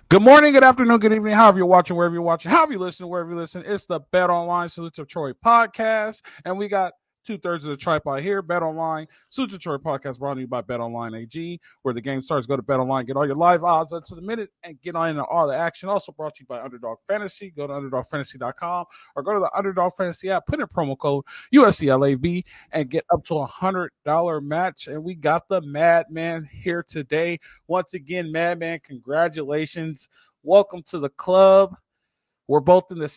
Good morning, good afternoon, good evening, however you're watching, wherever you're watching, however you listen, wherever you listen. It's the Bet Online Salute of Troy podcast, and we got two-thirds of the tripod here. Bet Online Salute of Troy podcast brought to you by Bet Online AG, where the game starts. Go to Bet Online, get all your live odds up to the minute, and get on into all the action. Also brought to you by Underdog Fantasy. Go to UnderdogFantasy.com or go to the Underdog Fantasy app, put in promo code USC LAFB, and get up to $100 match. And we got the Madman here today. Once again, Madman, congratulations. Welcome to the club. We're both in the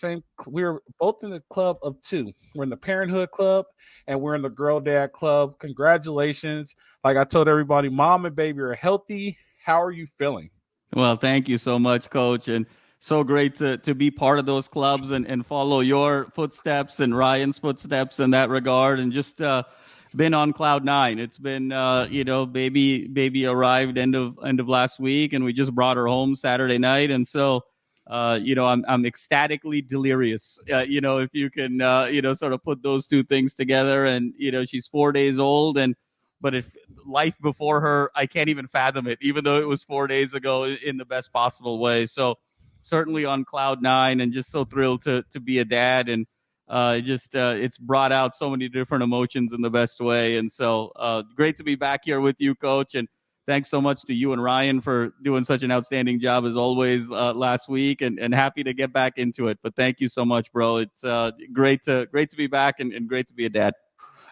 club of two. We're in the Parenthood Club and we're in the Girl Dad Club. Congratulations. Like I told everybody, mom and baby are healthy. How are you feeling? Well, thank you so much, Coach. And so great to be part of those clubs and follow your footsteps and Ryan's footsteps in that regard. And just been on cloud nine. It's been, baby arrived end of last week, and we just brought her home Saturday night. And so, I'm ecstatically delirious. If you can, sort of put those two things together. And she's 4 days old, but if life before her, I can't even fathom it, even though it was 4 days ago, in the best possible way. So certainly on cloud nine, and just so thrilled to be a dad. And it's brought out so many different emotions in the best way. And so great to be back here with you, Coach. And thanks so much to you and Ryan for doing such an outstanding job as always last week, and happy to get back into it. But thank you so much, bro. It's great to be back and great to be a dad.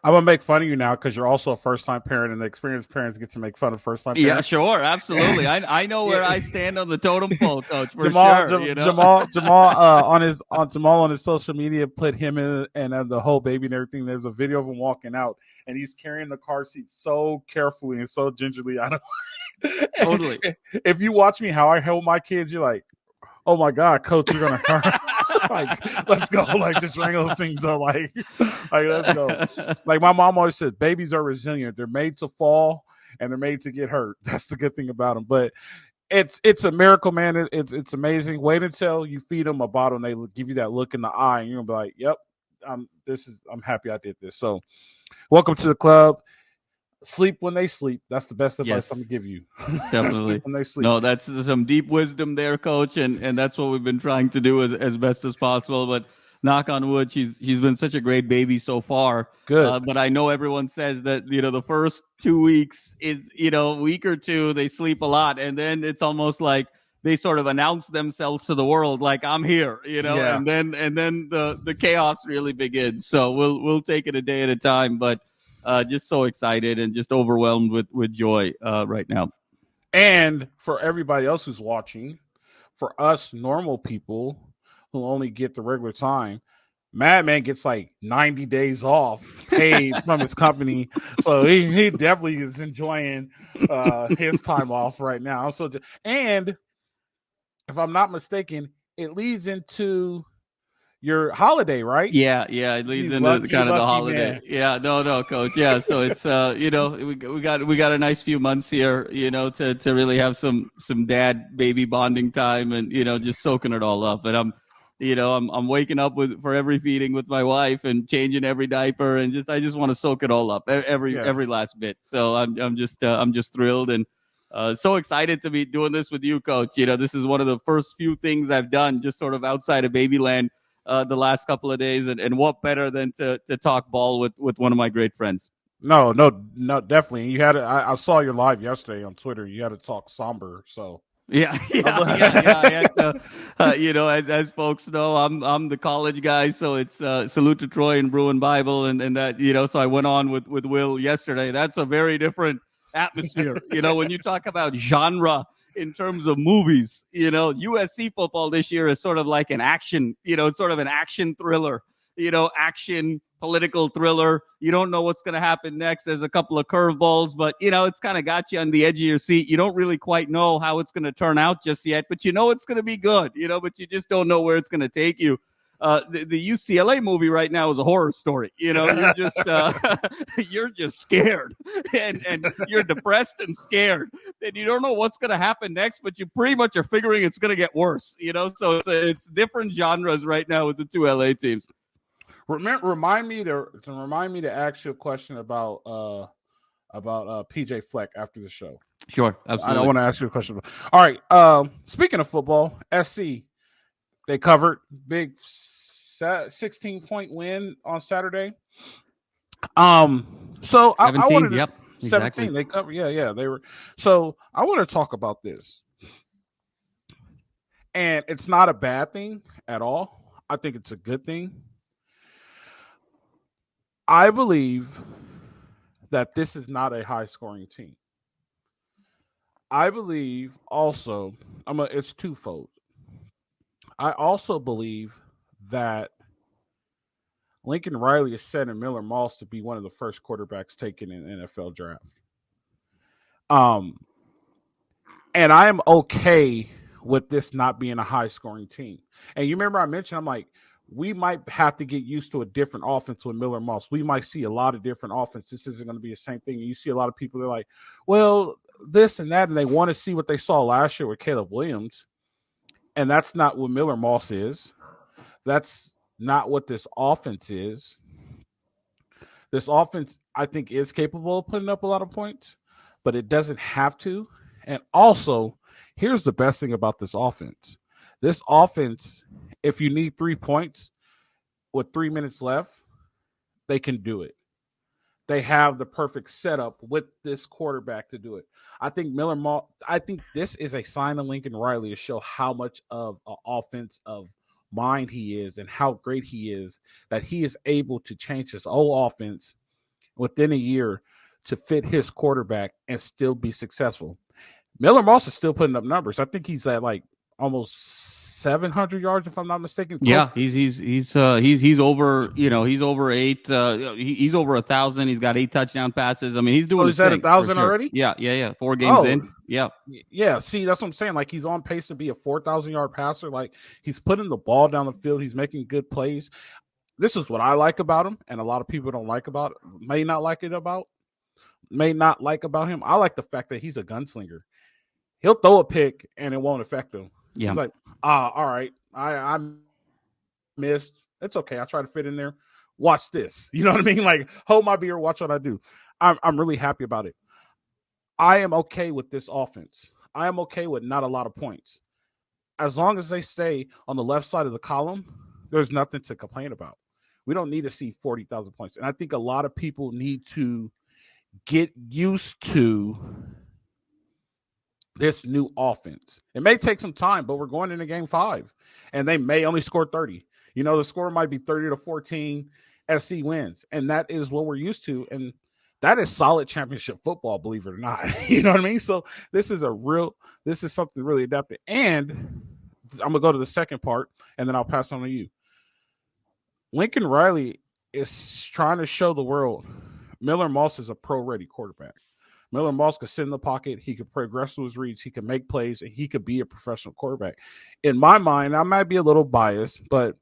I'm going to make fun of you now because you're also a first-time parent, and the experienced parents get to make fun of first-time parents. Yeah, sure. Absolutely. I know where I stand on the totem pole, Coach, for Jamal, sure. Jamal on his social media put him in and the whole baby and everything. There's a video of him walking out, and he's carrying the car seat so carefully and so gingerly. I don't Totally. If you watch me how I hold my kids, you're like, oh my God, Coach, you're gonna hurt. Like, let's go. Like, just wrangle those things up. Like, let's go. Like my mom always said, babies are resilient. They're made to fall and they're made to get hurt. That's the good thing about them. But it's a miracle, man. It's amazing. Wait until you feed them a bottle and they give you that look in the eye, and you're gonna be like, yep, I'm happy I did this. So, welcome to the club. Sleep when they sleep. That's the best advice I'm gonna give you. Definitely. Sleep when they sleep. No, that's some deep wisdom there, Coach, and that's what we've been trying to do as best as possible. But knock on wood, she's been such a great baby so far. Good. But I know everyone says that the first 2 weeks is week or two they sleep a lot, and then it's almost like they sort of announce themselves to the world, like I'm here, Yeah. and then the chaos really begins. So we'll take it a day at a time, but. Just so excited and just overwhelmed with joy right now. And for everybody else who's watching, for us normal people who only get the regular time, Madman gets like 90 days off paid from his company. So he definitely is enjoying his time off right now. So, and if I'm not mistaken, it leads into your holiday, right? Yeah, it leads into kind of the holiday. Man. Yeah, no, Coach. Yeah, so it's we got a nice few months here, to really have some dad baby bonding time, and just soaking it all up. And I'm waking up for every feeding with my wife and changing every diaper, and I just want to soak it all up, every last bit. So I'm just thrilled and so excited to be doing this with you, Coach. This is one of the first few things I've done just sort of outside of Babyland. The last couple of days, and what better than to talk ball with one of my great friends. No, definitely. You had I saw your live yesterday on Twitter. You had to talk somber, so yeah. As folks know, I'm the college guy, so it's Salute to Troy and Bruin Bible, and that so I went on with Will yesterday. That's a very different atmosphere. When you talk about genre. In terms of movies, USC football this year is sort of like an action, it's sort of an action thriller, action political thriller. You don't know what's going to happen next. There's a couple of curveballs, but, it's kind of got you on the edge of your seat. You don't really quite know how it's going to turn out just yet, but it's going to be good, but you just don't know where it's going to take you. The UCLA movie right now is a horror story. You're just you're just scared and you're depressed and scared, and you don't know what's going to happen next, but you pretty much are figuring it's going to get worse. So it's different genres right now with the two LA teams. Remind me to ask you a question about PJ Fleck after the show. Sure, I absolutely. want to ask you a question. All right. Speaking of football, SC, they covered big 16-point win on Saturday. So I 17, wanted to yep, 17. exactly. They covered. Yeah, they were. So I want to talk about this, and it's not a bad thing at all. I think it's a good thing. I believe that this is not a high scoring team. I believe also, it's twofold. I also believe that Lincoln Riley is setting Miller Moss to be one of the first quarterbacks taken in the NFL draft. Um, and I am okay with this not being a high scoring team. And you remember I mentioned, I'm like, we might have to get used to a different offense with Miller Moss. We might see a lot of different offense. This isn't going to be the same thing. And you see a lot of people, they're like, well, this and that, and they want to see what they saw last year with Caleb Williams. And that's not what Miller Moss is. That's not what this offense is. This offense, I think, is capable of putting up a lot of points, but it doesn't have to. And also, here's the best thing about this offense. This offense, if you need 3 points with 3 minutes left, they can do it. They have the perfect setup with this quarterback to do it. I think I think this is a sign of Lincoln Riley to show how much of an offense of mind he is and how great he is, that he is able to change his whole offense within a year to fit his quarterback and still be successful. Miller Moss is still putting up numbers. I think he's at like almost 700 yards, if I'm not mistaken. Yeah, he's over, he's over eight. He's over 1,000. He's got 8 touchdown passes. I mean, he's doing. So his he's at thing, 1,000 for sure. already. Yeah. 4 games in. Yeah. Yeah. See, that's what I'm saying. Like, he's on pace to be a 4,000-yard passer. Like, he's putting the ball down the field. He's making good plays. This is what I like about him, and a lot of people don't like about it. May not like about him. I like the fact that he's a gunslinger. He'll throw a pick and it won't affect him. Yeah. He's like, all right, I missed. It's okay. I try to fit in there. Watch this. You know what I mean? Like, hold my beer. Watch what I do. I'm really happy about it. I am okay with this offense. I am okay with not a lot of points. As long as they stay on the left side of the column, there's nothing to complain about. We don't need to see 40,000 points. And I think a lot of people need to get used to this new offense. It may take some time, but we're going into game 5, and they may only score 30. The score might be 30-14. SC wins, and that is what we're used to, and that is solid championship football, believe it or not. You know what I mean? So this is something really adapted. And I'm gonna go to the second part, and then I'll pass on to you. Lincoln Riley is trying to show the world Miller Moss is a pro-ready quarterback. Miller Moss could sit in the pocket. He could progress to his reads. He could make plays, and he could be a professional quarterback. In my mind, I might be a little biased, but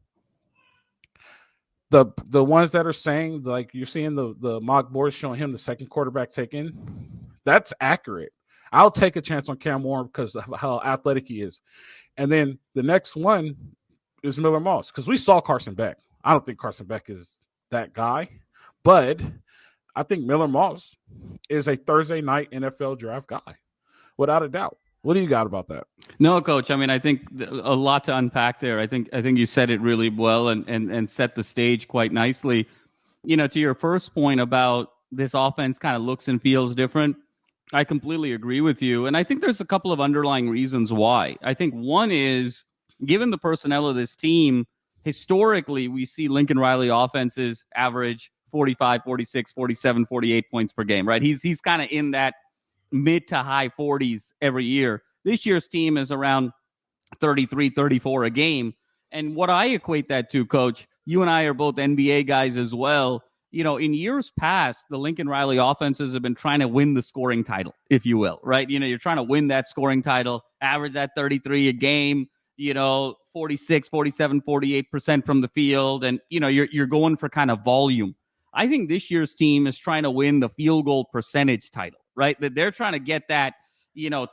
the ones that are saying, like, you're seeing the mock boards showing him the second quarterback taken, that's accurate. I'll take a chance on Cam Warren because of how athletic he is. And then the next one is Miller Moss, because we saw Carson Beck. I don't think Carson Beck is that guy, but I think Miller Moss is a Thursday night NFL draft guy, without a doubt. What do you got about that? No, Coach. I mean, I think a lot to unpack there. I think you said it really well and set the stage quite nicely. To your first point about this offense kind of looks and feels different, I completely agree with you. And I think there's a couple of underlying reasons why. I think one is, given the personnel of this team, historically, we see Lincoln Riley offenses average 45, 46, 47, 48 points per game, right? He's kind of in that mid to high 40s every year. This year's team is around 33, 34 a game. And what I equate that to, Coach, you and I are both NBA guys as well. In years past, the Lincoln Riley offenses have been trying to win the scoring title, if you will, right? You're trying to win that scoring title, average that 33 a game, 46, 47, 48% from the field. And, you're going for kind of volume. I think this year's team is trying to win the field goal percentage title, right? That they're trying to get that,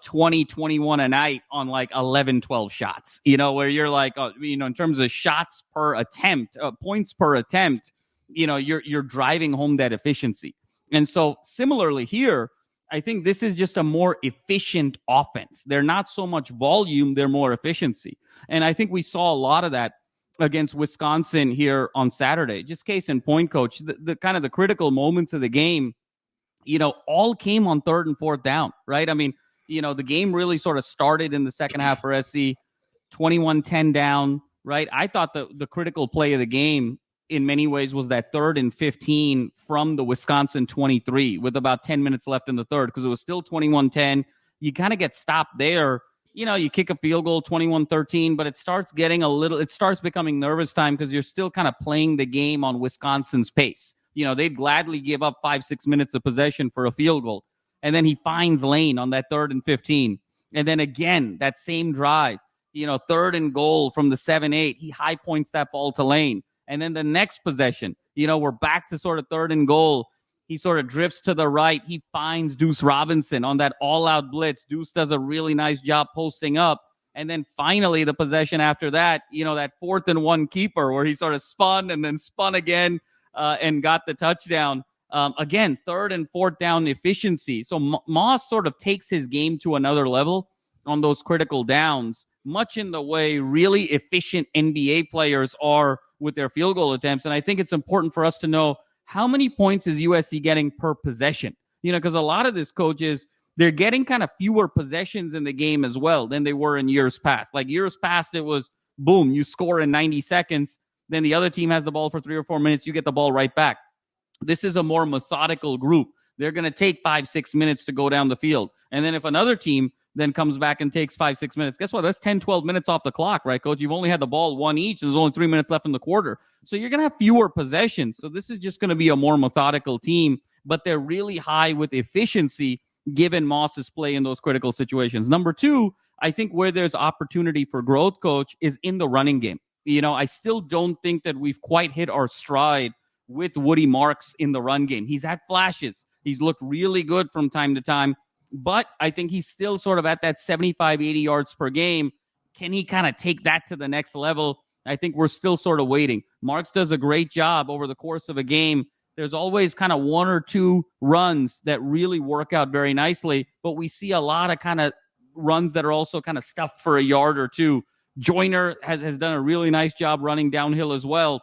20, 21 a night on like 11, 12 shots, where you're like, in terms of shots per attempt, points per attempt, you're driving home that efficiency. And so similarly here, I think this is just a more efficient offense. They're not so much volume, they're more efficiency. And I think we saw a lot of that against Wisconsin here on Saturday. Just case in point, Coach, the kind of the critical moments of the game, all came on 3rd and 4th down, right? I mean, the game really sort of started in the second half for SC, 21-10 down, right? I thought the critical play of the game in many ways was that 3rd and 15 from the Wisconsin 23 with about 10 minutes left in the third, because it was still 21-10. You kind of get stopped there. You kick a field goal, 21-13, but it starts becoming nervous time because you're still kind of playing the game on Wisconsin's pace. They'd gladly give up 5-6 minutes of possession for a field goal. And then he finds Lane on that 3rd and 15. And then again, that same drive, 3rd and goal from the 7-8, he high points that ball to Lane. And then the next possession, we're back to sort of 3rd and goal. He sort of drifts to the right. He finds Deuce Robinson on that all-out blitz. Deuce does a really nice job posting up. And then finally, the possession after that, that 4th and 1 keeper where he sort of spun and then spun again and got the touchdown. Again, 3rd and 4th down efficiency. So Moss sort of takes his game to another level on those critical downs, much in the way really efficient NBA players are with their field goal attempts. And I think it's important for us to know how many points is USC getting per possession? Because a lot of this, coaches, they're getting kind of fewer possessions in the game as well than they were in years past. Like years past, it was boom, you score in 90 seconds. Then the other team has the ball for 3 or 4 minutes. You get the ball right back. This is a more methodical group. They're going to take 5-6 minutes to go down the field. And then if another team then comes back and takes 5-6 minutes, guess what? That's 10-12 minutes off the clock, right, Coach? You've only had the ball one each. There's only 3 minutes left in the quarter. So you're going to have fewer possessions. So this is just going to be a more methodical team, but they're really high with efficiency given Moss's play in those critical situations. Number 2, I think where there's opportunity for growth, Coach, is in the running game. I still don't think that we've quite hit our stride with Woody Marks in the run game. He's had flashes. He's looked really good from time to time, but I think he's still sort of at that 75, 80 yards per game. Can he kind of take that to the next level? I think we're still sort of waiting. Marks does a great job over the course of a game. There's always kind of 1 or 2 runs that really work out very nicely, but we see a lot of kind of runs that are also kind of stuffed for a yard or 2. Joyner has done a really nice job running downhill as well.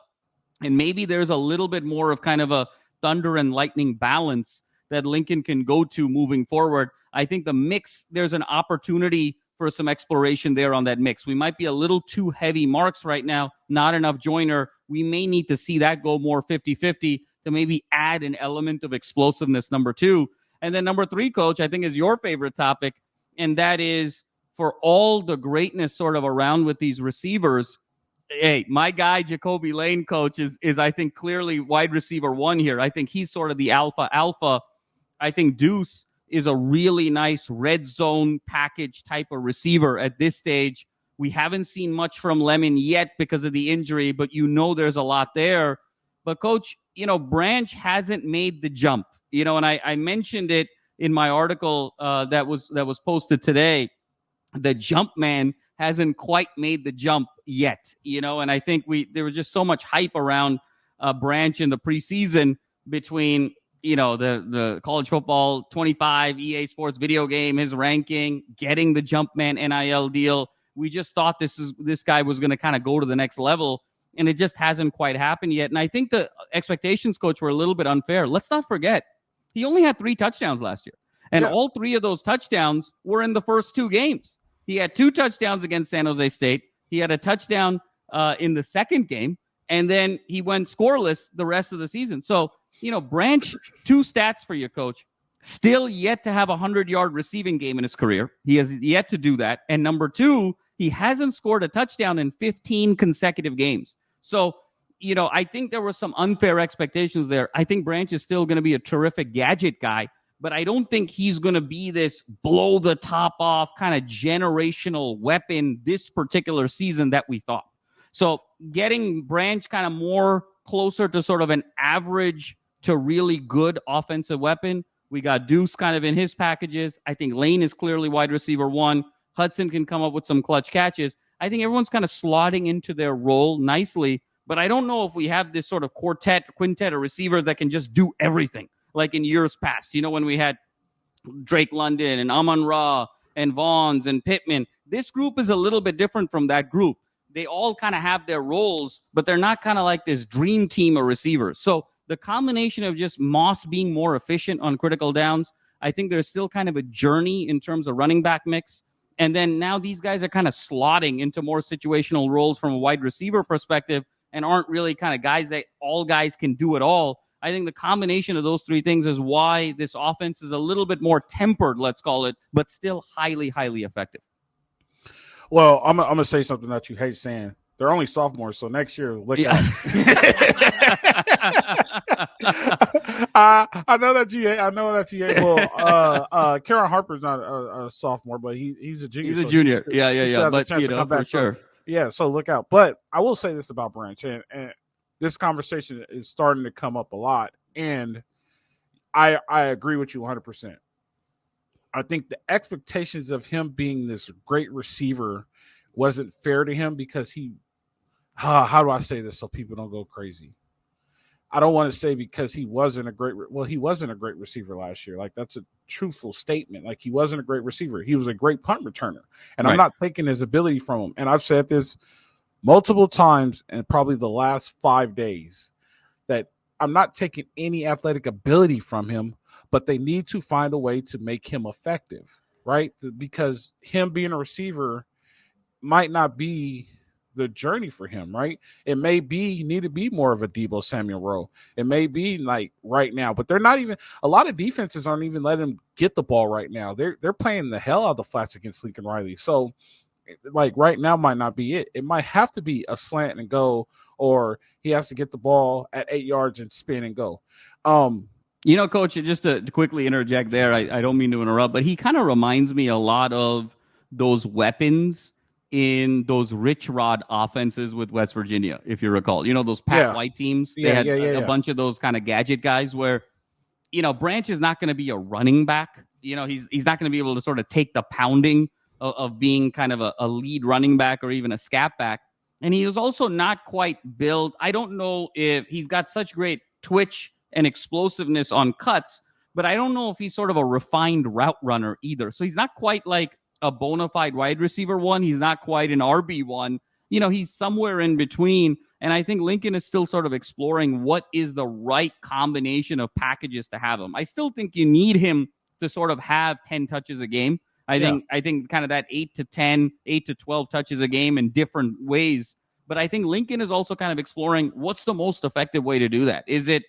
And maybe there's a little bit more of kind of a thunder and lightning balance that Lincoln can go to moving forward. I think the mix, there's an opportunity for some exploration there on that mix. We might be a little too heavy Marks right now, not enough Joyner. We may need to see that go more 50-50 to maybe add an element of explosiveness, number 2. And then number 3, Coach, I think is your favorite topic, and that is for all the greatness sort of around with these receivers. Hey, my guy, Jacoby Lane, Coach, is I think clearly wide receiver 1 here. I think he's sort of the alpha. I think Deuce is a really nice red zone package type of receiver at this stage. We haven't seen much from Lemon yet because of the injury, but there's a lot there. But, Coach, Branch hasn't made the jump. And I mentioned it in my article that was posted today. The jump man hasn't quite made the jump yet, and I think there was just so much hype around Branch in the preseason between, the college football 25 EA Sports video game, his ranking, getting the jump man NIL deal. We just thought this guy was going to kind of go to the next level, and it just hasn't quite happened yet. And I think the expectations, Coach, were a little bit unfair. Let's not forget, he only had 3 touchdowns last year, and all 3 of those touchdowns were in the first 2 games. He had 2 touchdowns against San Jose State. He had a touchdown in the second game, and then he went scoreless the rest of the season. So, Branch, 2 stats for you, Coach. Still yet to have a 100-yard receiving game in his career. He has yet to do that. And number 2, he hasn't scored a touchdown in 15 consecutive games. So, I think there were some unfair expectations there. I think Branch is still going to be a terrific gadget guy, but I don't think he's going to be this blow the top off kind of generational weapon this particular season that we thought. So getting Branch kind of more closer to sort of an average to really good offensive weapon. We got Deuce kind of in his packages. I think Lane is clearly wide receiver 1. Hudson can come up with some clutch catches. I think everyone's kind of slotting into their role nicely, but I don't know if we have this sort of quintet of receivers that can just do everything like in years past. When we had Drake London and Amon-Ra and Vaughns and Pittman. This group is a little bit different from that group. They all kind of have their roles, but they're not kind of like this dream team of receivers. So the combination of just Moss being more efficient on critical downs, I think there's still kind of a journey in terms of running back mix. And then now these guys are kind of slotting into more situational roles from a wide receiver perspective and aren't really kind of guys that all guys can do it all. I think the combination of those three things is why this offense is a little bit more tempered, let's call it, but still highly, highly effective. Well, I'm going to say something that you hate saying. They're only sophomores, so next year, look out. I know that you hate. Well, Karen Harper's not a sophomore, but he's a junior. He's a junior. Yeah. But, for sure. Yeah, so look out. But I will say this about Branch, and this conversation is starting to come up a lot, and I agree with you 100%. I think the expectations of him being this great receiver wasn't fair to him because how do I say this so people don't go crazy? I don't want to say because he wasn't a great receiver last year. Like, that's a truthful statement. Like, he wasn't a great receiver. He was a great punt returner. And right. I'm not taking his ability from him. And I've said this multiple times and probably the last 5 days that I'm not taking any athletic ability from him, but they need to find a way to make him effective, right? Because him being a receiver might not be the journey for him, right? It may be need to be more of a Deebo Samuel role. It may be like right now, but they're not even a lot of defenses aren't even letting him get the ball right now. They're playing the hell out of the flats against Lincoln Riley. So like right now might not be it. It might have to be a slant and go, or he has to get the ball at 8 yards and spin and go. Coach, just to quickly interject there, I don't mean to interrupt, but he kind of reminds me a lot of those weapons in those Rich Rod offenses with West Virginia, if you recall. Those Pat White teams? They had a bunch of those kind of gadget guys where, Branch is not going to be a running back. He's not going to be able to sort of take the pounding of being kind of a lead running back or even a scat back. And he is also not quite built. I don't know if he's got such great twitch and explosiveness on cuts, but I don't know if he's sort of a refined route runner either. So he's not quite like a bona fide wide receiver one. He's not quite an RB one. He's somewhere in between. And I think Lincoln is still sort of exploring what is the right combination of packages to have him. I still think you need him to sort of have 10 touches a game. I think kind of that 8 to 10, 8 to 12 touches a game in different ways. But I think Lincoln is also kind of exploring what's the most effective way to do that. Is it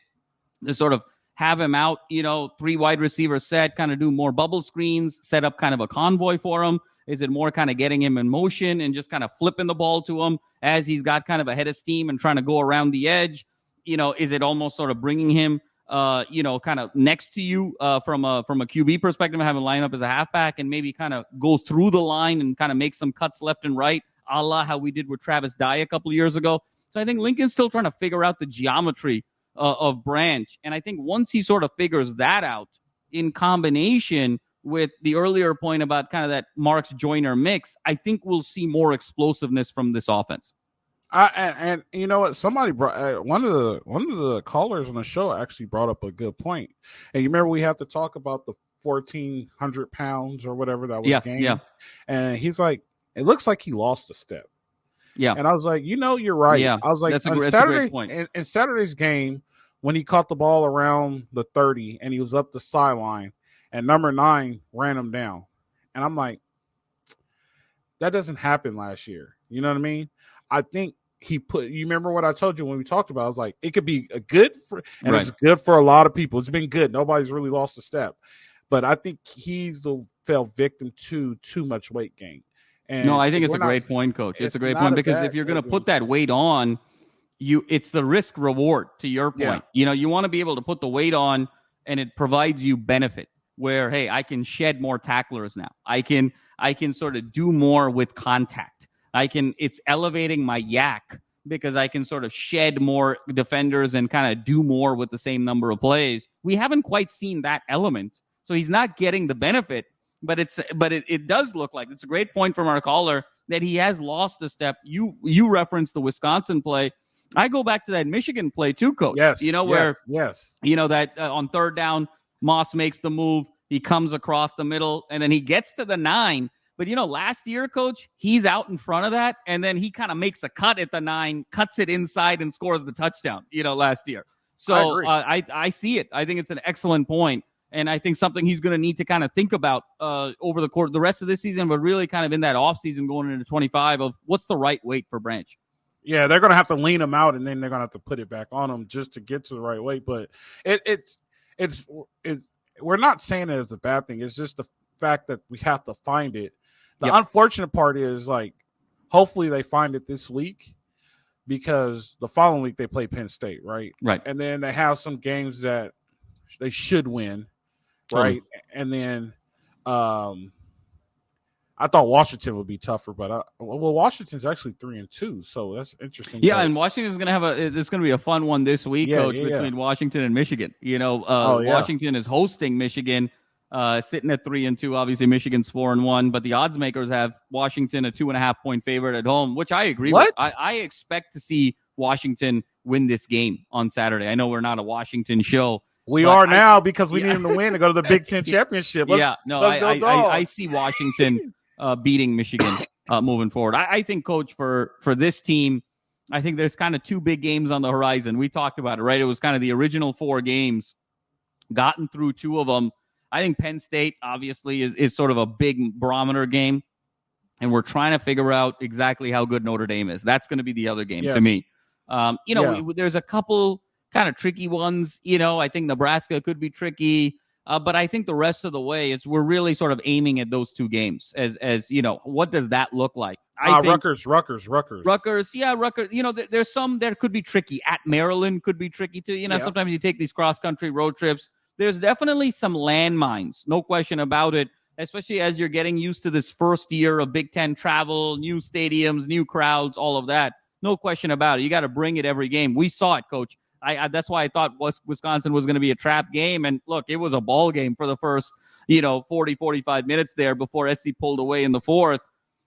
to sort of have him out, 3 wide receiver set, kind of do more bubble screens, set up kind of a convoy for him? Is it more kind of getting him in motion and just kind of flipping the ball to him as he's got kind of a head of steam and trying to go around the edge? Is it almost sort of bringing him, kind of next to you from a QB perspective, have him line up as a halfback and maybe kind of go through the line and kind of make some cuts left and right, a la how we did with Travis Dye a couple of years ago? So I think Lincoln's still trying to figure out the geometry of Branch. And I think once he sort of figures that out in combination with the earlier point about kind of that Marks Joyner mix, I think we'll see more explosiveness from this offense. And you know what? Somebody brought one of the callers on the show actually brought up a good point. And you remember we have to talk about the 1,400 pounds or whatever that was gained. Yeah. And he's like, it looks like he lost a step. Yeah. And I was like, you're right. Yeah. I was like, that's a great point. In Saturday's game, when he caught the ball around the 30 and he was up the sideline and number 9 ran him down. And I'm like, that doesn't happen last year. You know what I mean? I think you remember what I told you when we talked about it? I was like, it could be it's good for a lot of people. It's been good. Nobody's really lost a step. But I think he's fell victim to too much weight gain. And no, I think it's a great point, Coach. It's a great point because if you're going to put that weight on, it's the risk reward to your point. Yeah. You want to be able to put the weight on and it provides you benefit where, hey, I can shed more tacklers now. I can sort of do more with contact. It's elevating my yak because I can sort of shed more defenders and kind of do more with the same number of plays. We haven't quite seen that element. So he's not getting the benefit. But it does look like it's a great point from our caller that he has lost a step. You referenced the Wisconsin play. I go back to that Michigan play too, Coach. Yes. Where that on third down, Moss makes the move. He comes across the middle, and then he gets to the 9. But, last year, Coach, he's out in front of that, and then he kind of makes a cut at the 9, cuts it inside, and scores the touchdown, last year. So I see it. I think it's an excellent point, and I think something he's going to need to kind of think about over the course of the rest of this season, but really kind of in that offseason going into 25 of what's the right weight for Branch. Yeah, they're going to have to lean him out, and then they're going to have to put it back on him just to get to the right weight. But it's we're not saying it as a bad thing. It's just the fact that we have to find it. The unfortunate part is, like, hopefully they find it this week, because the following week they play Penn State, right? Right. And then they have some games that they should win, right? And then I thought Washington would be tougher, but Washington's actually 3-2, so that's interesting. Yeah, and Washington's going to have it's going to be a fun one this week, Coach, between Washington and Michigan. Washington is hosting Michigan, sitting at 3-2. Obviously, Michigan's 4-1, but the odds makers have Washington a 2.5-point favorite at home, which I agree with. I expect to see Washington win this game on Saturday. I know we're not a Washington show. We are now, because we need them to win to go to the Big Ten championship. I see Washington beating Michigan moving forward. I think, Coach, for this team, I think there's kind of 2 big games on the horizon. We talked about it, right? It was kind of the original 4 games, gotten through 2 of them. I think Penn State, obviously, is sort of a big barometer game, and we're trying to figure out exactly how good Notre Dame is. That's going to be the other game to me. There's a couple kind of tricky ones. I think Nebraska could be tricky. But I think the rest of the way, we're really sort of aiming at those 2 games as what does that look like? Rutgers. Yeah, Rutgers. There's some that could be tricky. At Maryland could be tricky too. Sometimes you take these cross-country road trips. There's definitely some landmines, no question about it, especially as you're getting used to this first year of Big Ten travel, new stadiums, new crowds, all of that. No question about it. You got to bring it every game. We saw it, Coach. That's why I thought Wisconsin was going to be a trap game. And look, it was a ball game for the first, 40, 45 minutes there before SC pulled away in the 4th.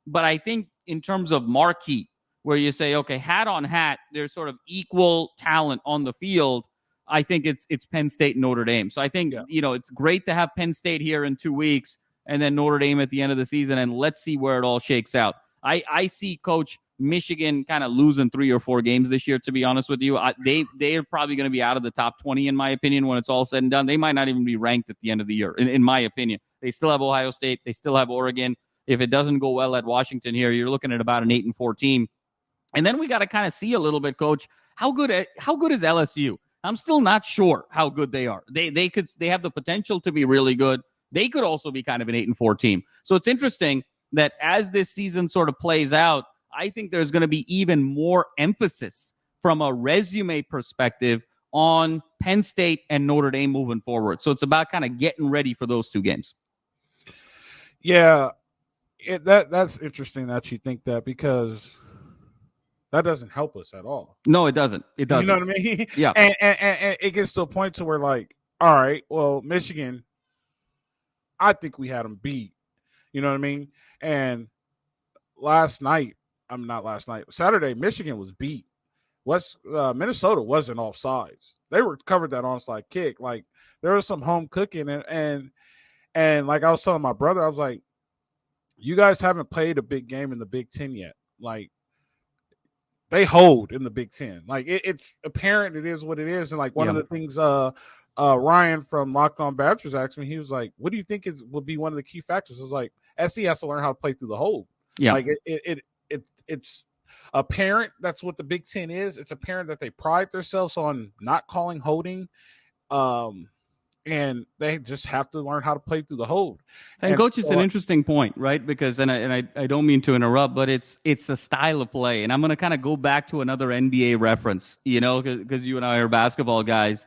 But I think in terms of marquee, where you say, okay, hat on hat, there's sort of equal talent on the field. I think it's Penn State and Notre Dame. So I think, it's great to have Penn State here in 2 weeks and then Notre Dame at the end of the season. And let's see where it all shakes out. I see, Coach, Michigan kind of losing 3 or 4 games this year, to be honest with you. They are probably going to be out of the top 20, in my opinion, when it's all said and done. They might not even be ranked at the end of the year, in my opinion. They still have Ohio State. They still have Oregon. If it doesn't go well at Washington here, you're looking at about an 8-4 team. And then we got to kind of see a little bit, Coach, how good is LSU? I'm still not sure how good they are. They have the potential to be really good. They could also be kind of an 8-4 team. So it's interesting that as this season sort of plays out, I think there's going to be even more emphasis from a resume perspective on Penn State and Notre Dame moving forward. So it's about kind of getting ready for those 2 games. Yeah, that's interesting that you think that, because that doesn't help us at all. No, it doesn't. It doesn't. You know what I mean? Yeah. And it gets to a point to where, like, all right, well, Michigan, I think we had them beat. You know what I mean? And Saturday, Michigan was beat. Minnesota wasn't offsides. They were covered that onside kick. Like, there was some home cooking, and like I was telling my brother, I was like, you guys haven't played a big game in the Big Ten yet. Like, they hold in the Big Ten. Like, it's apparent it is what it is. And like one of the things Ryan from Locked On Badgers asked me, he was like, what do you think would be one of the key factors? I was like, SC has to learn how to play through the hold. Yeah. Like, it's apparent that's what the Big Ten is. It's apparent that they pride themselves on not calling holding. And they just have to learn how to play through the hold. And Coach, it's an interesting point, right? Because, and I don't mean to interrupt, but it's a style of play. And I'm going to kind of go back to another NBA reference, because you and I are basketball guys.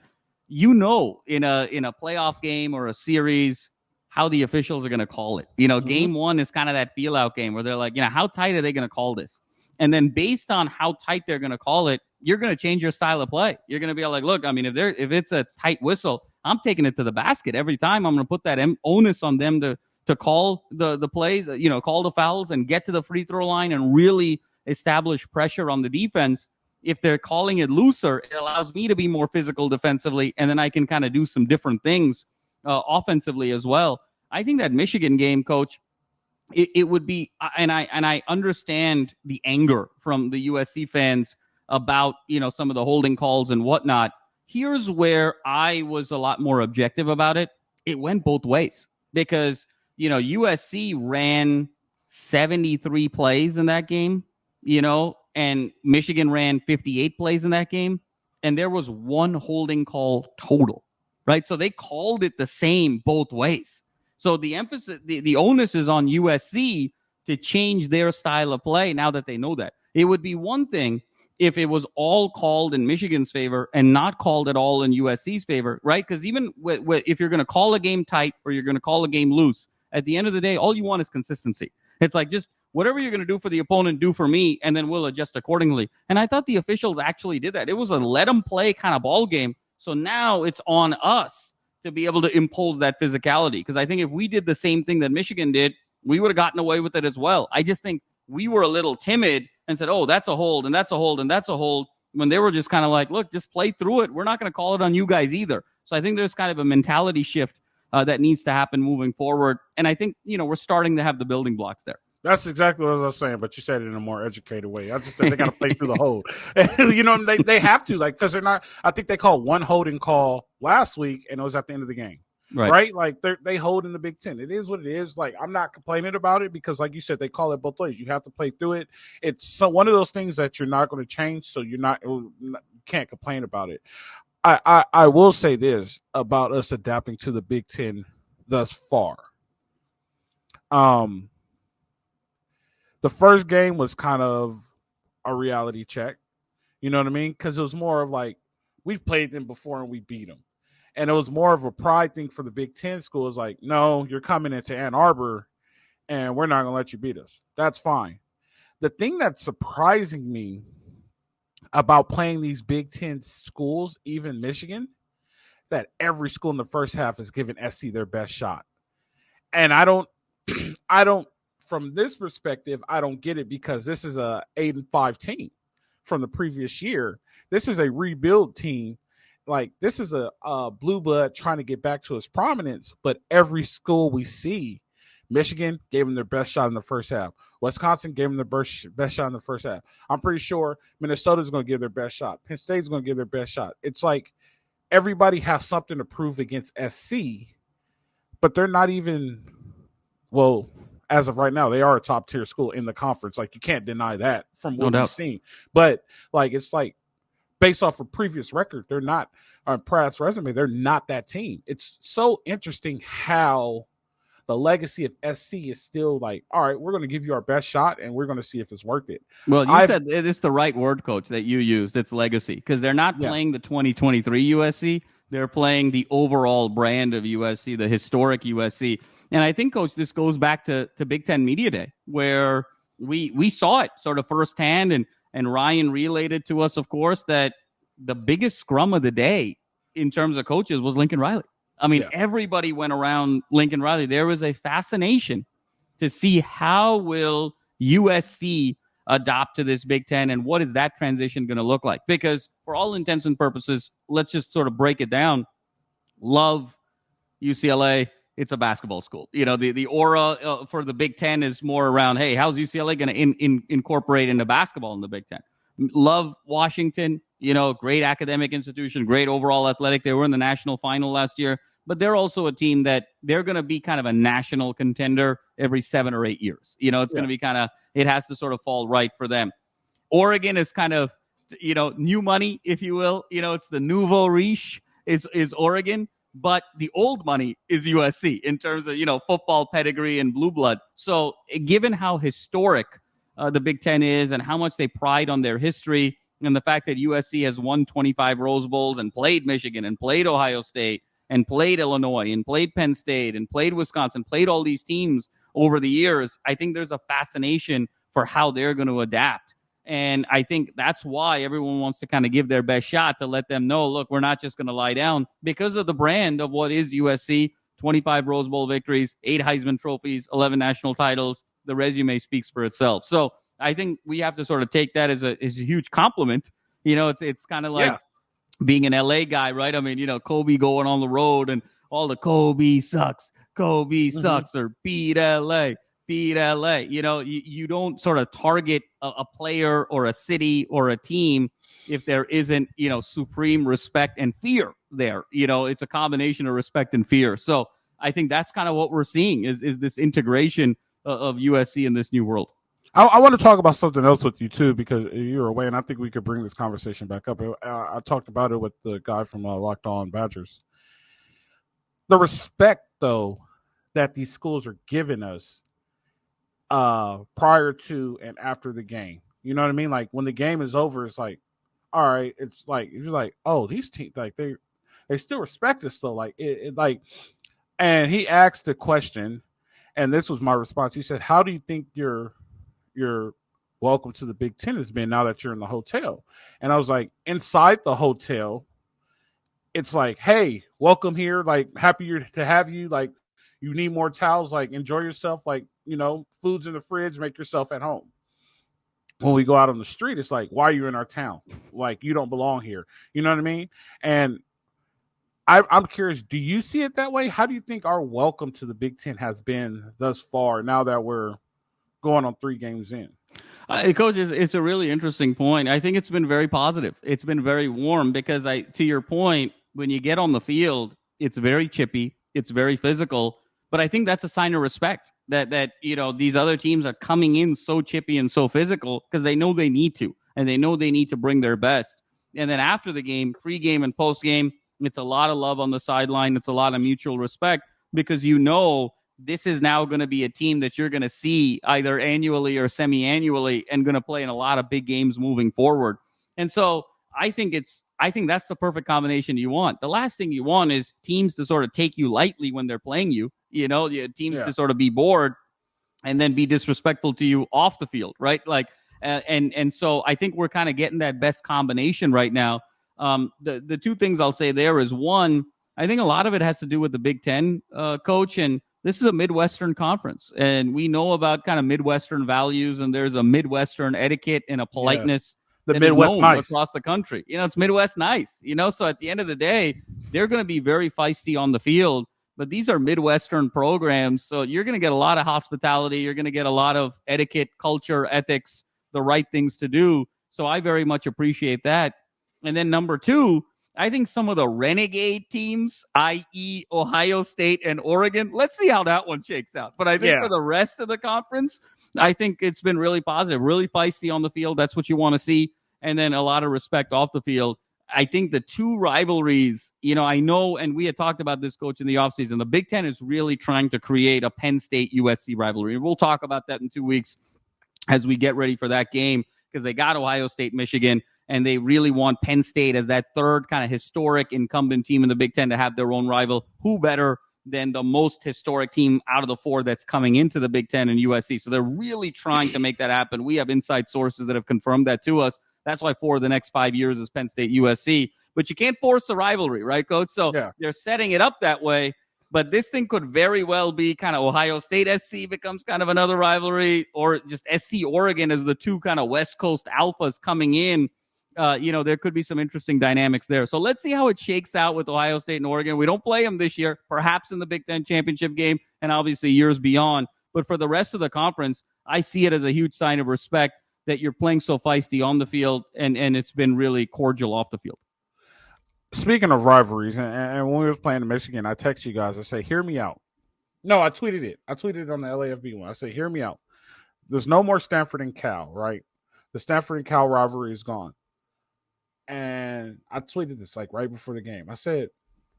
In a playoff game or a series, how the officials are going to call it. Game 1 is kind of that feel-out game where they're like, how tight are they going to call this? And then based on how tight they're going to call it, you're going to change your style of play. You're going to be like, look, I mean, if it's a tight whistle, I'm taking it to the basket every time. I'm going to put that onus on them to call the plays, call the fouls and get to the free throw line and really establish pressure on the defense. If they're calling it looser, it allows me to be more physical defensively, and then I can kind of do some different things offensively as well. I think that Michigan game, Coach, it would be, and I understand the anger from the USC fans about, some of the holding calls and whatnot. Here's where I was a lot more objective about it. It went both ways because, USC ran 73 plays in that game, and Michigan ran 58 plays in that game. And there was one holding call total, right? So they called it the same both ways. So the emphasis, the onus is on USC to change their style of play now that they know that. It would be one thing if it was all called in Michigan's favor and not called at all in USC's favor, right? Because even if you're going to call a game tight or you're going to call a game loose, at the end of the day, all you want is consistency. It's like just whatever you're going to do for the opponent, do for me, and then we'll adjust accordingly. And I thought the officials actually did that. It was a let them play kind of ball game. So now it's on us to be able to impose that physicality. Because I think if we did the same thing that Michigan did, we would have gotten away with it as well. I just think we were a little timid and said, oh, that's a hold, and that's a hold, and that's a hold, when they were just kind of like, look, just play through it. We're not going to call it on you guys either. So I think there's kind of a mentality shift that needs to happen moving forward. And I think, we're starting to have the building blocks there. That's exactly what I was saying, but you said it in a more educated way. I just said they got to play through the hold. They have to, because they're not. I think they called one holding call last week, and it was at the end of the game, right? Like they hold in the Big Ten. It is what it is. Like, I'm not complaining about it because, like you said, they call it both ways. You have to play through it. It's one of those things that you're not going to change, so you can't complain about it. I will say this about us adapting to the Big Ten thus far. The first game was kind of a reality check. You know what I mean? Because it was more of like, we've played them before and we beat them. And it was more of a pride thing for the Big Ten schools. Like, no, you're coming into Ann Arbor and we're not going to let you beat us. That's fine. The thing that's surprising me about playing these Big Ten schools, even Michigan, that every school in the first half is giving SC their best shot. And I don't, from this perspective, I don't get it because this is a 8-5 team from the previous year. This is a rebuild team. Like, this is a blue blood trying to get back to its prominence. But every school we see, Michigan gave them their best shot in the first half. Wisconsin gave them their best shot in the first half. I'm pretty sure Minnesota's going to give their best shot. Penn State's going to give their best shot. It's like everybody has something to prove against SC, but they're not even, well, as of right now, they are a top tier school in the conference. Like, you can't deny that from what we've seen. But like, it's like based off of previous record, they're not on Pratt's resume. They're not that team. It's so interesting how the legacy of SC is still like, all right, we're going to give you our best shot and we're going to see if it's worth it. Well, you said it's the right word, Coach, that you used. It's legacy, because they're not playing the 2023 USC. They're playing the overall brand of USC, the historic USC. And I think, Coach, this goes back to Big Ten Media Day, where we saw it sort of firsthand, and Ryan relayed it to us, of course, that the biggest scrum of the day in terms of coaches was Lincoln Riley. I mean, everybody went around Lincoln Riley. There was a fascination to see how will USC adopt to this Big Ten and what is that transition going to look like? Because for all intents and purposes, let's just sort of break it down. Love UCLA. It's a basketball school. The aura for the Big Ten is more around, hey, how's UCLA going to incorporate into basketball in the Big Ten? Love Washington, great academic institution, great overall athletic. They were in the national final last year, but they're also a team that they're going to be kind of a national contender every 7 or 8 years. It's going to be kind of, it has to sort of fall right for them. Oregon is kind of, new money, if you will. It's the nouveau riche is Oregon. But the old money is USC in terms of, football pedigree and blue blood. So given how historic the Big Ten is and how much they pride on their history and the fact that USC has won 25 Rose Bowls and played Michigan and played Ohio State and played Illinois and played Penn State and played Wisconsin, played all these teams over the years, I think there's a fascination for how they're going to adapt. And I think that's why everyone wants to kind of give their best shot to let them know, look, we're not just going to lie down because of the brand of what is USC, 25 Rose Bowl victories, 8 Heisman trophies, 11 national titles. The resume speaks for itself. So I think we have to sort of take that as a huge compliment. It's kind of like being an LA guy, right? I mean, Kobe going on the road and all the Kobe sucks, or beat LA. You don't sort of target a player or a city or a team if there isn't, supreme respect and fear there. It's a combination of respect and fear. So I think that's kind of what we're seeing is this integration of USC in this new world. I want to talk about something else with you too, because you're away, and I think we could bring this conversation back up. I talked about it with the guy from Locked On Badgers. The respect, though, that these schools are giving us prior to and after the game. You know what I mean? Like when the game is over, it's like, all right, it's like you're like, oh, these teams, like they still respect us though. Like it like, and he asked the question, and this was my response. He said, "How do you think your welcome to the Big Ten has been now that you're in the hotel?" And I was like, inside the hotel, it's like, hey, welcome here. Like, happy to have you. Like, you need more towels. Like, enjoy yourself. Like, food's in the fridge. Make yourself at home. When we go out on the street, it's like, why are you in our town? Like, you don't belong here. You know what I mean? And I'm curious, do you see it that way? How do you think our welcome to the Big Ten has been thus far now that we're going on 3 games in? Coach, it's a really interesting point. I think it's been very positive. It's been very warm because to your point, when you get on the field, it's very chippy, it's very physical, but I think that's a sign of respect that these other teams are coming in so chippy and so physical because they know they need to, and they know they need to bring their best. And then after the game, pre-game and post-game, it's a lot of love on the sideline. It's a lot of mutual respect because this is now going to be a team that you're going to see either annually or semi-annually and going to play in a lot of big games moving forward. And so I think that's the perfect combination you want. The last thing you want is teams to sort of take you lightly when they're playing you, teams to sort of be bored and then be disrespectful to you off the field, right? Like, and so I think we're kind of getting that best combination right now. The 2 things I'll say there is, one, I think a lot of it has to do with the Big Ten, Coach, and this is a Midwestern conference, and we know about kind of Midwestern values, and there's a Midwestern etiquette and a politeness the Midwest nice across the country. It's Midwest nice, so at the end of the day, they're going to be very feisty on the field, but these are Midwestern programs, so you're going to get a lot of hospitality. You're going to get a lot of etiquette, culture, ethics, the right things to do. So I very much appreciate that. And then number 2, I think some of the renegade teams, i.e. Ohio State and Oregon, let's see how that one shakes out. But I think for the rest of the conference, I think it's been really positive, really feisty on the field. That's what you want to see. And then a lot of respect off the field. I think the 2 rivalries, I know, and we had talked about this, Coach, in the offseason, the Big Ten is really trying to create a Penn State-USC rivalry. We'll talk about that in 2 weeks as we get ready for that game because they got Ohio State, Michigan, and they really want Penn State as that third kind of historic incumbent team in the Big Ten to have their own rival. Who better than the most historic team out of the 4 that's coming into the Big Ten and USC? So they're really trying to make that happen. We have inside sources that have confirmed that to us. That's why for the next 5 years is Penn State, USC. But you can't force a rivalry, right, Coach? So they're setting it up that way. But this thing could very well be kind of Ohio State SC becomes kind of another rivalry, or just SC Oregon as the 2 kind of West Coast alphas coming in. There could be some interesting dynamics there. So let's see how it shakes out with Ohio State and Oregon. We don't play them this year, perhaps in the Big Ten championship game and obviously years beyond. But for the rest of the conference, I see it as a huge sign of respect that you're playing so feisty on the field, and it's been really cordial off the field. Speaking of rivalries, and when we were playing in Michigan, I text you guys. I say, hear me out. No, I tweeted it. I tweeted it on the LAFB one. I say, hear me out. There's no more Stanford and Cal, right? The Stanford and Cal rivalry is gone. And I tweeted this like right before the game. I said,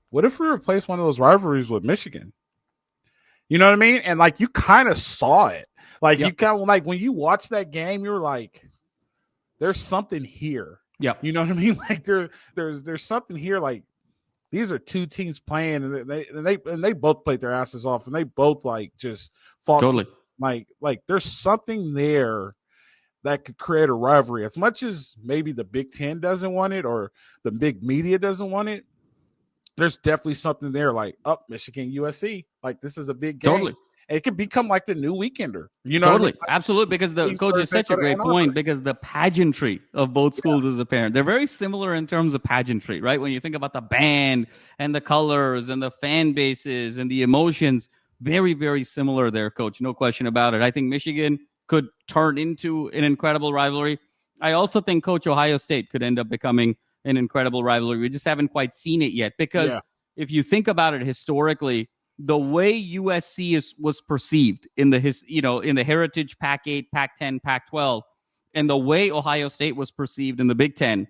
what if we replace one of those rivalries with Michigan? You know what I mean? And like you kind of saw it. Like you kind of like when you watch that game, you're like, there's something here. Yeah. You know what I mean? Like there's something here. Like these are 2 teams playing, and they both played their asses off, and they both like just fought. Totally. Like there's something there that could create a rivalry. As much as maybe the Big Ten doesn't want it or the big media doesn't want it, there's definitely something there. Like Michigan, USC. Like this is a big game. Totally. it could become like the new Weekender. You know, Totally, what I mean? absolutely. Because Coach is such a great point. Because the pageantry of both schools is apparent. They're very similar in terms of pageantry, right? When you think about the band and the colors and the fan bases and the emotions, very, very similar there, Coach. No question about it. I think Michigan could turn into an incredible rivalry. I also think, Coach, Ohio State could end up becoming an incredible rivalry. We just haven't quite seen it yet. Because if you think about it historically, the way USC was perceived in the Heritage Pac-8, Pac-10, Pac-12, and the way Ohio State was perceived in the Big Ten,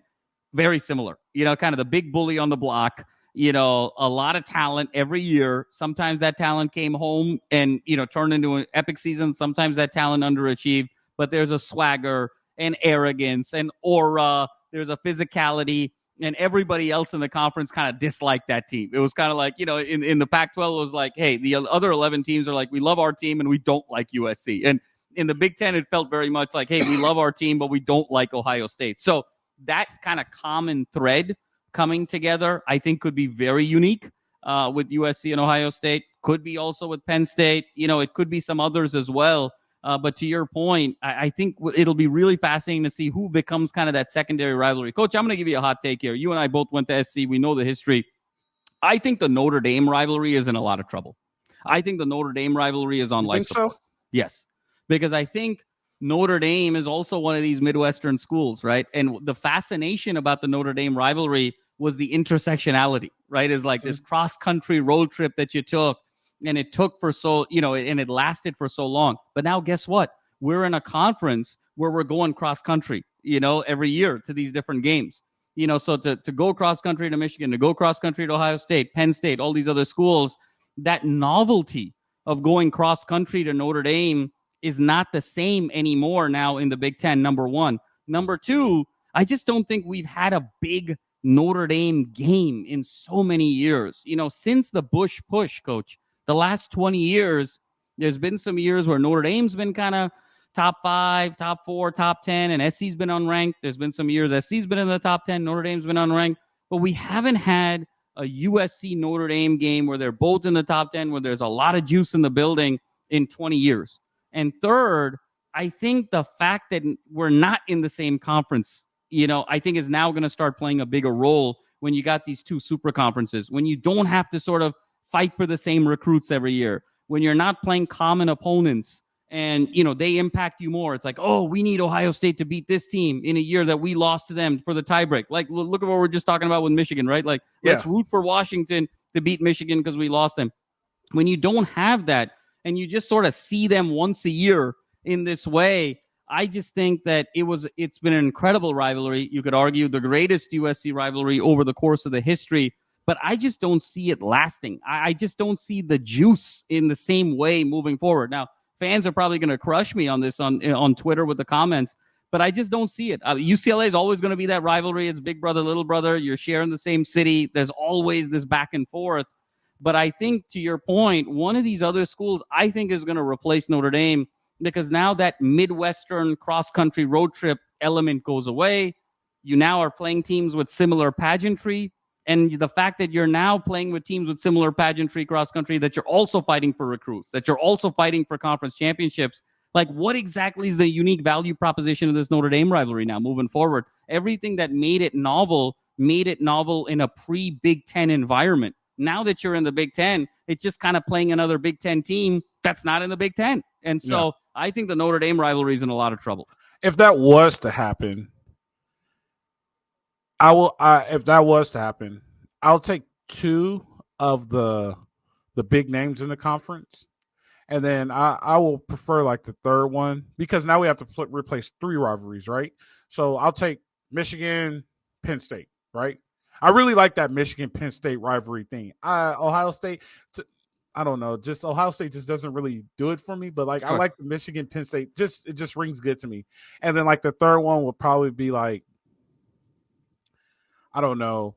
very similar. Kind of the big bully on the block. A lot of talent every year. Sometimes that talent came home and turned into an epic season. Sometimes that talent underachieved. But there's a swagger and arrogance and aura. There's a physicality. And everybody else in the conference kind of disliked that team. It was kind of like, in the Pac-12, it was like, hey, the other 11 teams are like, we love our team and we don't like USC. And in the Big Ten, it felt very much like, hey, we love our team, but we don't like Ohio State. So that kind of common thread coming together, I think could be very unique with USC and Ohio State. Could be also with Penn State. It could be some others as well. But to your point, I think it'll be really fascinating to see who becomes kind of that secondary rivalry. Coach, I'm going to give you a hot take here. You and I both went to SC. We know the history. I think the Notre Dame rivalry is in a lot of trouble. I think the Notre Dame rivalry is on life support. So? Yes, because I think Notre Dame is also one of these Midwestern schools, right? And the fascination about the Notre Dame rivalry was the intersectionality, right? Is like this cross-country road trip that you took. And it took for and it lasted for so long. But now guess what? We're in a conference where we're going cross country, every year to these different games. So to go cross country to Michigan, to go cross country to Ohio State, Penn State, all these other schools, that novelty of going cross country to Notre Dame is not the same anymore now in the Big Ten, number one. Number two, I just don't think we've had a big Notre Dame game in so many years. Since the Bush push, Coach, the last 20 years, there's been some years where Notre Dame's been kind of top 5, top 4, top 10, and SC's been unranked. There's been some years SC's been in the top 10, Notre Dame's been unranked. But we haven't had a USC Notre Dame game where they're both in the top 10, where there's a lot of juice in the building in 20 years. And third, I think the fact that we're not in the same conference, I think is now going to start playing a bigger role when you got these two super conferences, when you don't have to sort of fight for the same recruits every year, when you're not playing common opponents and, they impact you more. It's like, oh, we need Ohio State to beat this team in a year that we lost to them for the tiebreak. Like, look at what we're just talking about with Michigan, right? Like, let's root for Washington to beat Michigan because we lost them. When you don't have that and you just sort of see them once a year in this way, I just think that it's been an incredible rivalry. You could argue the greatest USC rivalry over the course of the history. But I just don't see it lasting. I just don't see the juice in the same way moving forward. Now, fans are probably going to crush me on this on Twitter with the comments, but I just don't see it. UCLA is always going to be that rivalry. It's big brother, little brother. You're sharing the same city. There's always this back and forth. But I think, to your point, one of these other schools, I think, is going to replace Notre Dame because now that Midwestern cross-country road trip element goes away. You now are playing teams with similar pageantry. And the fact that you're now playing with teams with similar pageantry cross country, that you're also fighting for recruits, that you're also fighting for conference championships. Like, what exactly is the unique value proposition of this Notre Dame rivalry now moving forward? Everything that made it novel in a pre-Big Ten environment. Now that you're in the Big Ten, it's just kind of playing another Big Ten team that's not in the Big Ten. And so I think the Notre Dame rivalry is in a lot of trouble. If that was to happen, I'll take two of the big names in the conference, and then I will prefer like the third one because now we have to replace three rivalries, right? So I'll take Michigan, Penn State, right? I really like that Michigan-Penn State rivalry thing. Ohio State, I don't know, just Ohio State just doesn't really do it for me, but like I like the Michigan-Penn State. It just rings good to me. And then like the third one will probably be like, I don't know.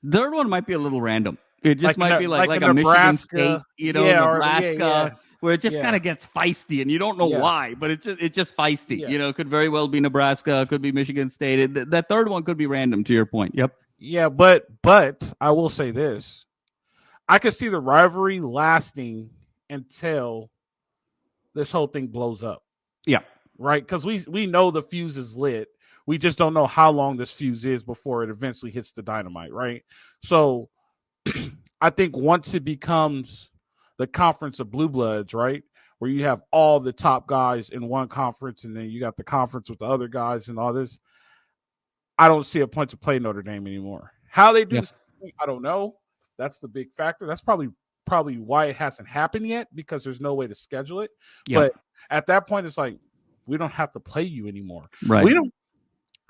Third one might be a little random. It just might be like a Michigan State, Nebraska, where it just kind of gets feisty, and you don't know why, but it's just feisty. It could very well be Nebraska, could be Michigan State. That third one could be random, to your point. Yep. Yeah, but I will say this: I could see the rivalry lasting until this whole thing blows up. Yeah. Right? Because we know the fuse is lit. We just don't know how long this fuse is before it eventually hits the dynamite, right? So I think once it becomes the conference of blue bloods, right, where you have all the top guys in one conference and then you got the conference with the other guys and all this, I don't see a point to play Notre Dame anymore. How they do this, I don't know. That's the big factor. That's probably why it hasn't happened yet, because there's no way to schedule it. But at that point, it's like, we don't have to play you anymore. Right. We don't.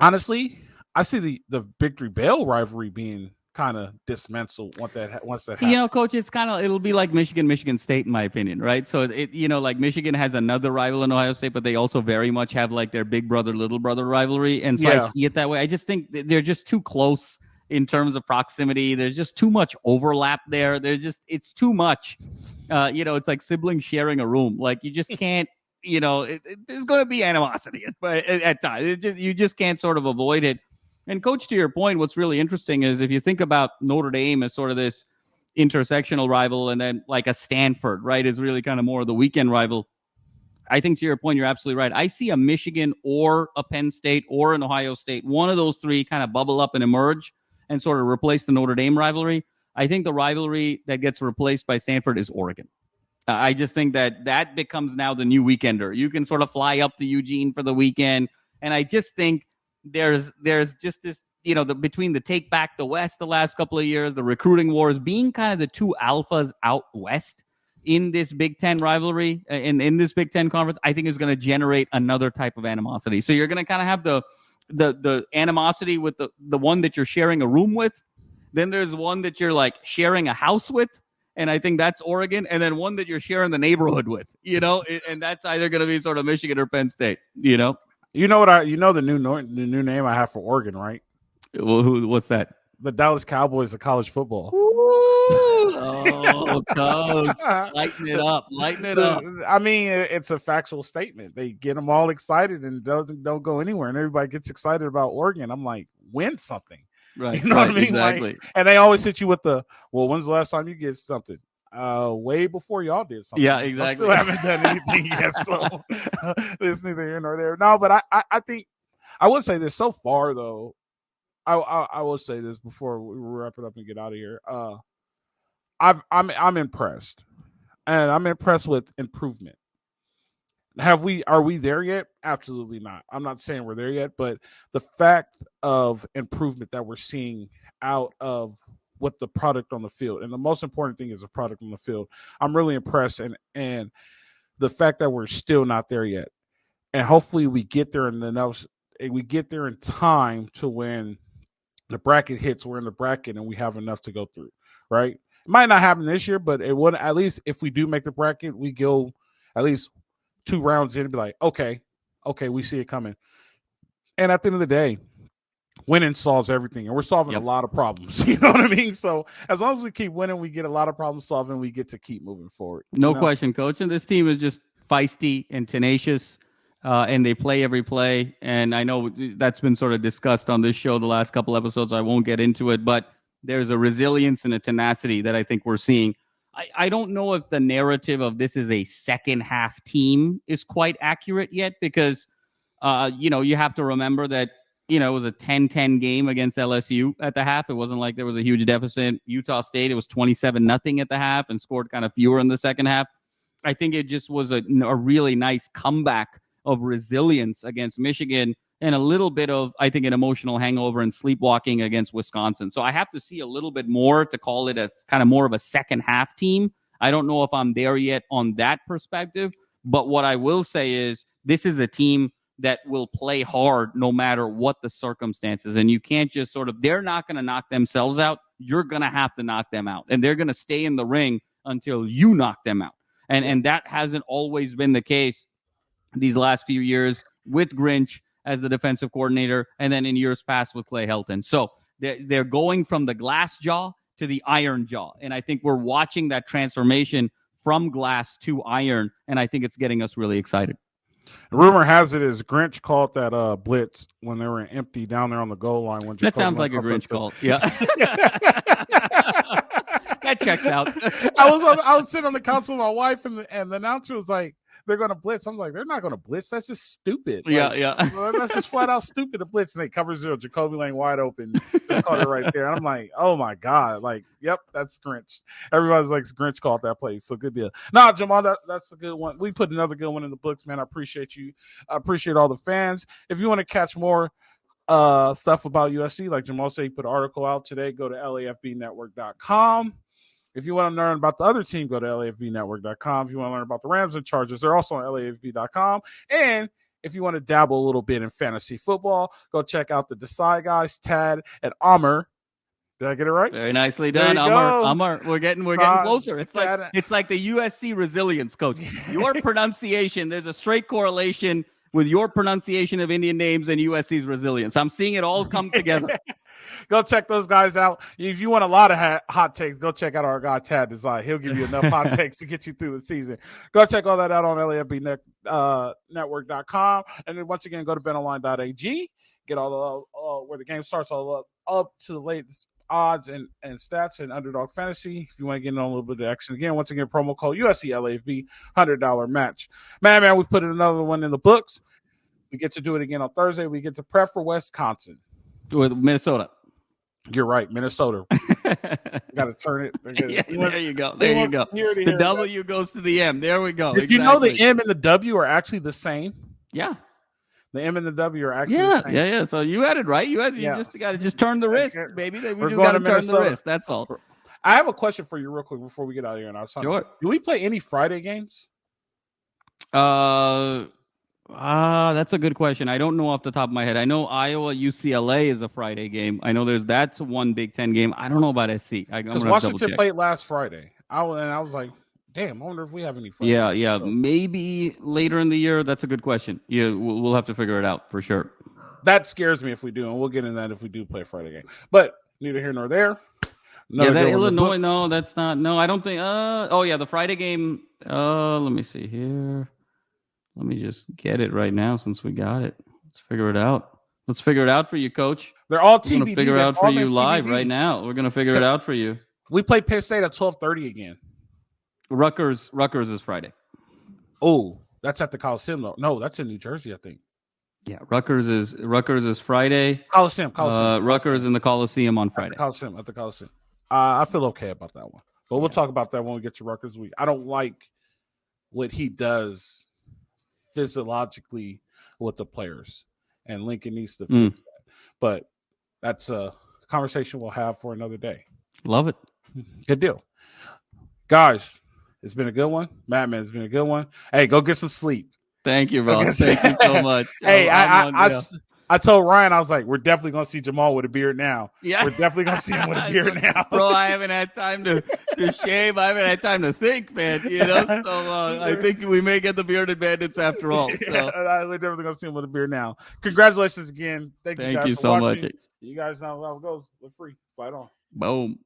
Honestly, I see the Victory Bell rivalry being kind of dismantled once that happens. You know, Coach, it'll be like Michigan State, in my opinion, right? So like Michigan has another rival in Ohio State, but they also very much have like their big brother, little brother rivalry. And so I see it that way. I just think they're just too close in terms of proximity. There's just too much overlap there. It's too much. It's like siblings sharing a room. Like, you just can't, there's going to be animosity at times. You just can't sort of avoid it. And Coach, to your point, what's really interesting is if you think about Notre Dame as sort of this intersectional rival, and then like a Stanford, right, is really kind of more of the weekend rival. I think to your point, you're absolutely right. I see a Michigan or a Penn State or an Ohio State, one of those three kind of bubble up and emerge and sort of replace the Notre Dame rivalry. I think the rivalry that gets replaced by Stanford is Oregon. I just think that becomes now the new weekender. You can sort of fly up to Eugene for the weekend. And I just think there's just this, between the take back the West the last couple of years, the recruiting wars, being kind of the two alphas out West in this Big Ten rivalry, in this Big Ten conference, I think is going to generate another type of animosity. So you're going to kind of have the animosity with the one that you're sharing a room with. Then there's one that you're like sharing a house with. And I think that's Oregon. And then one that you're sharing the neighborhood with, and that's either going to be sort of Michigan or Penn State, You know the new name I have for Oregon, right? Well, what's that? The Dallas Cowboys of college football. Oh, Coach, lighten it up. I mean, it's a factual statement. They get them all excited and don't go anywhere, and everybody gets excited about Oregon. I'm like, win something. Right. You know what I mean? Exactly. Like, and they always hit you with when's the last time you get something? Way before y'all did something. Yeah, exactly. I still haven't done anything yet, so it's neither here nor there. No, but I think I would say this so far though. I will say this before we wrap it up and get out of here. I'm impressed, and I'm impressed with improvement. Are we there yet? Absolutely not. I'm not saying we're there yet, but the fact of improvement that we're seeing out of what the product on the field, and the most important thing is the product on the field, I'm really impressed, and the fact that we're still not there yet, and hopefully we get there in time to when the bracket hits, we're in the bracket and we have enough to go through, right? It might not happen this year, but it would, at least if we do make the bracket, we go at least 2 rounds in and be like, okay, we see it coming. And at the end of the day, winning solves everything, and we're solving a lot of problems. You know what I mean? So as long as we keep winning, we get a lot of problem solving. We get to keep moving forward. No question, Coach. And this team is just feisty and tenacious, and they play every play. And I know that's been sort of discussed on this show the last couple episodes. I won't get into it, but there's a resilience and a tenacity that I think we're seeing. I don't know if the narrative of this is a second half team is quite accurate yet, because, you have to remember that, it was a 10-10 game against LSU at the half. It wasn't like there was a huge deficit. Utah State, it was 27-0 at the half and scored kind of fewer in the second half. I think it just was a really nice comeback of resilience against Michigan, and a little bit of, I think, an emotional hangover and sleepwalking against Wisconsin. So I have to see a little bit more to call it a kind of more of a second half team. I don't know if I'm there yet on that perspective, but what I will say is this is a team that will play hard no matter what the circumstances. And you can't just they're not going to knock themselves out. You're going to have to knock them out. And they're going to stay in the ring until you knock them out. And that hasn't always been the case these last few years with Grinch as the defensive coordinator, and then in years past with Clay Helton. So they're going from the glass jaw to the iron jaw. And I think we're watching that transformation from glass to iron, and I think it's getting us really excited. Rumor has it is Grinch called that blitz when they were empty down there on the goal line. When that sounds like a Grinch call. Yeah. That checks out. I was sitting on the couch with my wife, and the announcer was like, they're going to blitz. I'm like, they're not going to blitz. That's just stupid. Yeah, yeah. That's just flat out stupid to blitz. And they cover 0. Jacoby Lane wide open. Just caught it right there. And I'm like, oh my God. Like, yep, that's Grinch. Everybody's like, Grinch called that play. So good deal. Nah, Jamal, that's a good one. We put another good one in the books, man. I appreciate you. I appreciate all the fans. If you want to catch more stuff about USC, like Jamal said, he put an article out today. Go to LAFBnetwork.com. If you want to learn about the other team, go to LAFBnetwork.com. If you want to learn about the Rams and Chargers, they're also on LAFB.com. And if you want to dabble a little bit in fantasy football, go check out the Decide guys, Tad and Amr. Did I get it right? Very nicely done, Amr. We're getting closer. It's like the USC resilience, coach. Your pronunciation, there's a straight correlation with your pronunciation of Indian names and USC's resilience. I'm seeing it all come together. Go check those guys out. If you want a lot of hot takes, go check out our guy, Tad Design. He'll give you enough hot takes to get you through the season. Go check all that out on LAFBnetwork.com. And then once again, go to betonline.ag. Get all the where the game starts, all up to the latest odds and stats and underdog fantasy. If you want to get in on a little bit of action, again, once again, promo code USC LAFB, $100 match. Man, we put another one in the books. We get to do it again on Thursday. We get to prep for Wisconsin. With Minnesota. You're right, Minnesota. Got to turn it. Yeah, there you go. There you go. The W goes to the M. There we go. Did you know the M and the W are actually the same? Yeah. The M and the W are actually the same. Yeah. So you had it right. You just got to turn the wrist, baby. We just got to turn the wrist. That's all. I have a question for you real quick before we get out of here. Sure. Do we play any Friday games? That's a good question. I don't know off the top of my head. I know Iowa UCLA is a Friday game. I know that's one Big Ten game. I don't know about SC. Because Washington played last Friday. I was like, damn, I wonder if we have any Friday games. Yeah. Maybe later in the year. That's a good question. Yeah, we'll have to figure it out for sure. That scares me if we do, and we'll get in that if we do play a Friday game. But neither here nor there. That Illinois, no, that's not. No, I don't think. The Friday game. Let me see here. Let me just get it right now since we got it. Let's figure it out. Let's figure it out for you, Coach. They're all TBD. We're going to figure it out for you live right now. We're going to figure it out for you. We play Penn State at 12:30 again. Rutgers is Friday. Oh, that's at the Coliseum, though. No, that's in New Jersey, I think. Yeah, Rutgers is Friday. Coliseum. Rutgers in the Coliseum on Friday. At the Coliseum. I feel okay about that one. But we'll talk about that when we get to Rutgers week. I don't like what he does physiologically with the players, and Lincoln needs to fix that. But that's a conversation we'll have for another day. Love it. Good deal. Guys, it's been a good one. Madman, it's been a good one. Hey, go get some sleep. Thank you, bro. Thank you so much. Hey, I told Ryan, I was like, we're definitely going to see Jamal with a beard now. Yeah. We're definitely going to see him with a beard now. Bro, I haven't had time to shave. I haven't had time to think, man. So I think we may get the bearded bandits after all. So. Yeah, we're definitely going to see him with a beard now. Congratulations again. Thank you guys so watching. much. You guys know how it goes. We're free. Fight on. Boom.